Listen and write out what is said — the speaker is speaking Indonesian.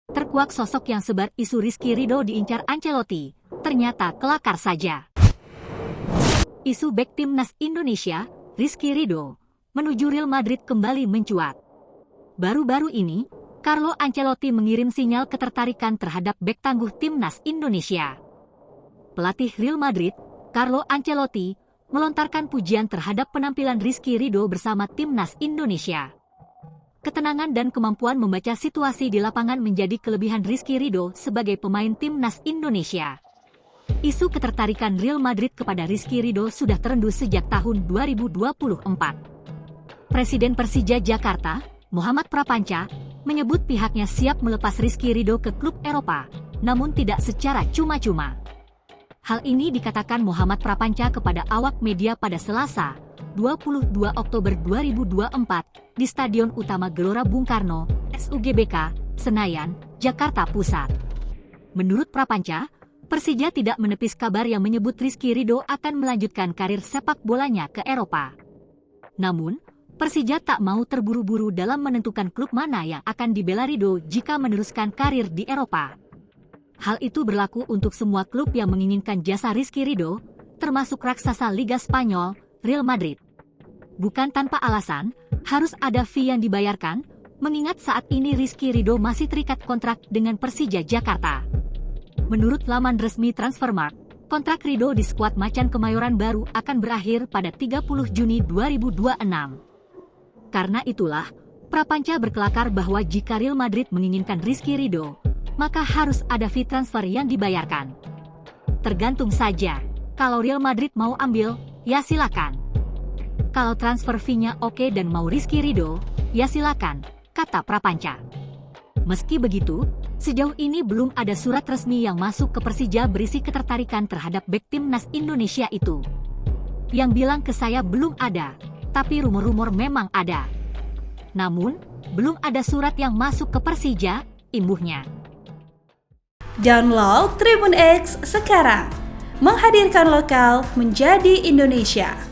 Terkuak sosok yang sebar isu Rizky Ridho diincar Ancelotti, ternyata kelakar saja. Isu bek timnas Indonesia, Rizky Ridho, menuju Real Madrid kembali mencuat. Baru-baru ini, Carlo Ancelotti mengirim sinyal ketertarikan terhadap bek tangguh timnas Indonesia. Pelatih Real Madrid, Carlo Ancelotti, melontarkan pujian terhadap penampilan Rizky Ridho bersama timnas Indonesia. Ketenangan dan kemampuan membaca situasi di lapangan menjadi kelebihan Rizky Ridho sebagai pemain timnas Indonesia. Isu ketertarikan Real Madrid kepada Rizky Ridho sudah terendus sejak tahun 2024. Presiden Persija Jakarta, Muhammad Prapanca, menyebut pihaknya siap melepas Rizky Ridho ke klub Eropa, namun tidak secara cuma-cuma. Hal ini dikatakan Muhammad Prapanca kepada awak media pada Selasa, 22 Oktober 2024, di Stadion Utama Gelora Bung Karno, SUGBK, Senayan, Jakarta Pusat. Menurut Prapanca, Persija tidak menepis kabar yang menyebut Rizky Ridho akan melanjutkan karir sepak bolanya ke Eropa. Namun, Persija tak mau terburu-buru dalam menentukan klub mana yang akan dibela Ridho jika meneruskan karir di Eropa. Hal itu berlaku untuk semua klub yang menginginkan jasa Rizky Ridho, termasuk raksasa Liga Spanyol, Real Madrid. Bukan tanpa alasan, harus ada fee yang dibayarkan, mengingat saat ini Rizky Ridho masih terikat kontrak dengan Persija Jakarta. Menurut laman resmi Transfermarkt, kontrak Ridho di skuad Macan Kemayoran baru akan berakhir pada 30 Juni 2026. Karena itulah, Prapanca berkelakar bahwa jika Real Madrid menginginkan Rizky Ridho, maka harus ada fee transfer yang dibayarkan. Tergantung saja, kalau Real Madrid mau ambil, ya silakan. Kalau transfer fee-nya oke dan mau Rizky Ridho, ya silakan, kata Prapanca. Meski begitu, sejauh ini belum ada surat resmi yang masuk ke Persija berisi ketertarikan terhadap bek timnas Indonesia itu. Yang bilang ke saya belum ada, tapi rumor-rumor memang ada. Namun, belum ada surat yang masuk ke Persija, imbuhnya. Download Tribun X sekarang, menghadirkan lokal menjadi Indonesia.